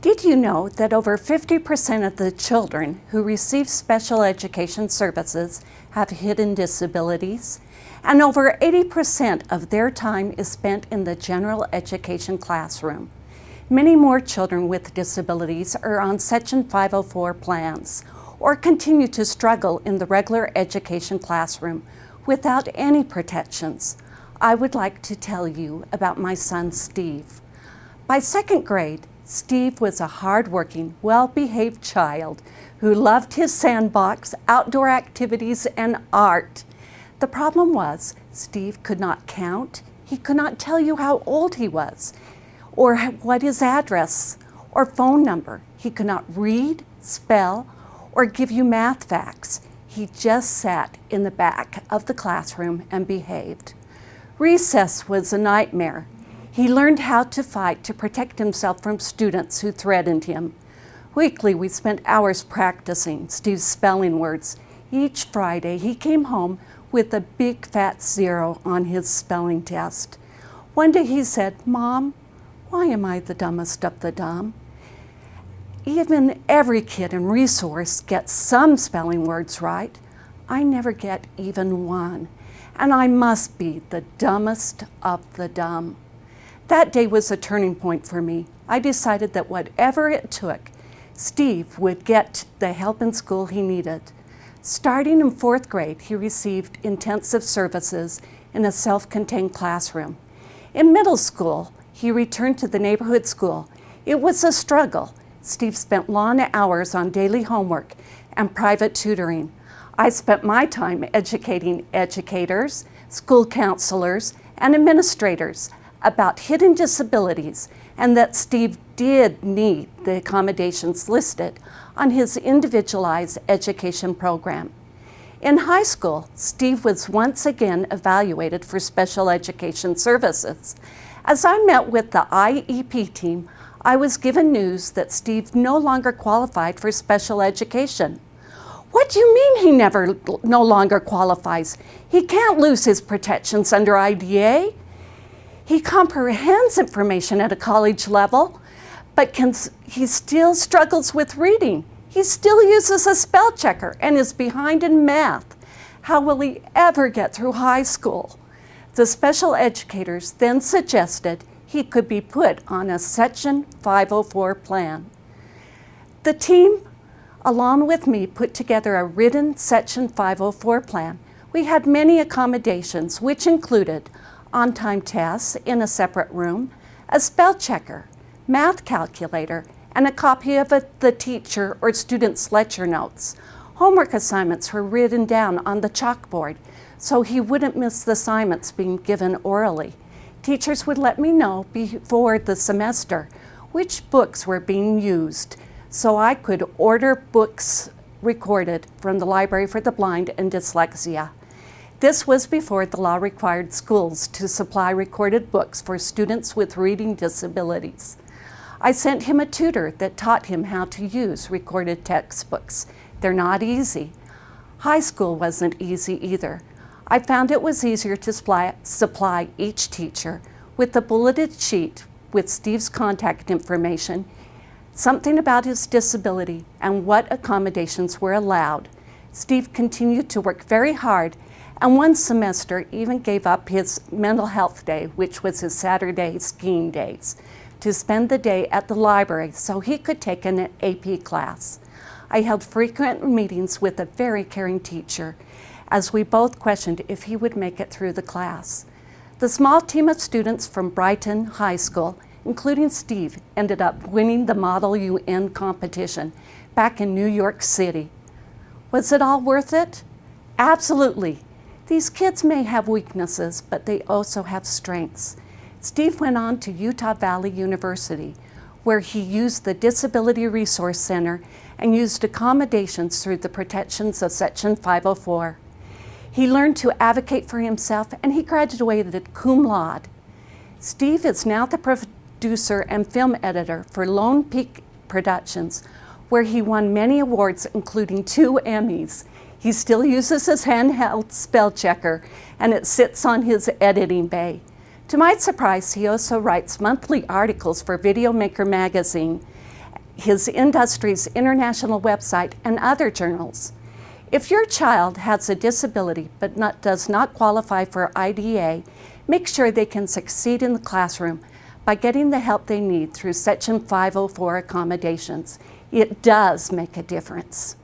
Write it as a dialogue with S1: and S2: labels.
S1: Did you know that over 50% of the children who receive special education services have hidden disabilities? And over 80% of their time is spent in the general education classroom. Many more children with disabilities are on Section 504 plans or continue to struggle in the regular education classroom without any protections. I would like to tell you about my son, Steve. By second grade, Steve was a hard-working, well-behaved child who loved his sandbox, outdoor activities, and art. The problem was, Steve could not count. He could not tell you how old he was, or what his address or phone number. He could not read, spell, or give you math facts. He just sat in the back of the classroom and behaved. Recess was a nightmare. He learned how to fight to protect himself from students who threatened him. Weekly, we spent hours practicing Steve's spelling words. Each Friday, he came home with a big fat 0 on his spelling test. One day he said, "Mom, why am I the dumbest of the dumb?" Even every kid in resource gets some spelling words right. I never get even one, and I must be the dumbest of the dumb. That day was a turning point for me. I decided that whatever it took, Steve would get the help in school he needed. Starting in 4th grade, he received intensive services in a self-contained classroom. In middle school, he returned to the neighborhood school. It was a struggle. Steve spent long hours on daily homework and private tutoring. I spent my time educating educators, school counselors, and administrators about hidden disabilities and that Steve did need the accommodations listed on his individualized education program. In high school, Steve was once again evaluated for special education services. As I met with the IEP team, I was given news that Steve no longer qualified for special education. "What do you mean he no longer qualifies? He can't lose his protections under IDEA. He comprehends information at a college level, but he still struggles with reading. He still uses a spell checker and is behind in math. How will he ever get through high school?" The special educators then suggested he could be put on a Section 504 plan. The team, along with me, put together a written Section 504 plan. We had many accommodations, which included on-time tests in a separate room, a spell checker, math calculator, and a copy of the teacher or student's lecture notes. Homework assignments were written down on the chalkboard, so he wouldn't miss the assignments being given orally. Teachers would let me know before the semester which books were being used, so I could order books recorded from the Library for the Blind and Dyslexia. This was before the law required schools to supply recorded books for students with reading disabilities. I sent him a tutor that taught him how to use recorded textbooks. They're not easy. High school wasn't easy either. I found it was easier to supply each teacher with a bulleted sheet with Steve's contact information, something about his disability, and what accommodations were allowed. Steve continued to work very hard, and one semester even gave up his mental health day, which was his Saturday skiing days, to spend the day at the library so he could take an AP class. I held frequent meetings with a very caring teacher as we both questioned if he would make it through the class. The small team of students from Brighton High School, including Steve, ended up winning the Model UN competition back in New York City. Was it all worth it? Absolutely. These kids may have weaknesses, but they also have strengths. Steve went on to Utah Valley University, where he used the Disability Resource Center and used accommodations through the protections of Section 504. He learned to advocate for himself, and he graduated cum laude. Steve is now the producer and film editor for Lone Peak Productions, where he won many awards, including 2 Emmys. He still uses his handheld spell checker, and it sits on his editing bay. To my surprise, he also writes monthly articles for Video Maker magazine his industry's international website, and other journals. If your child has a disability but does not qualify for IDEA, make sure they can succeed in the classroom by getting the help they need through Section 504 accommodations. It does make a difference.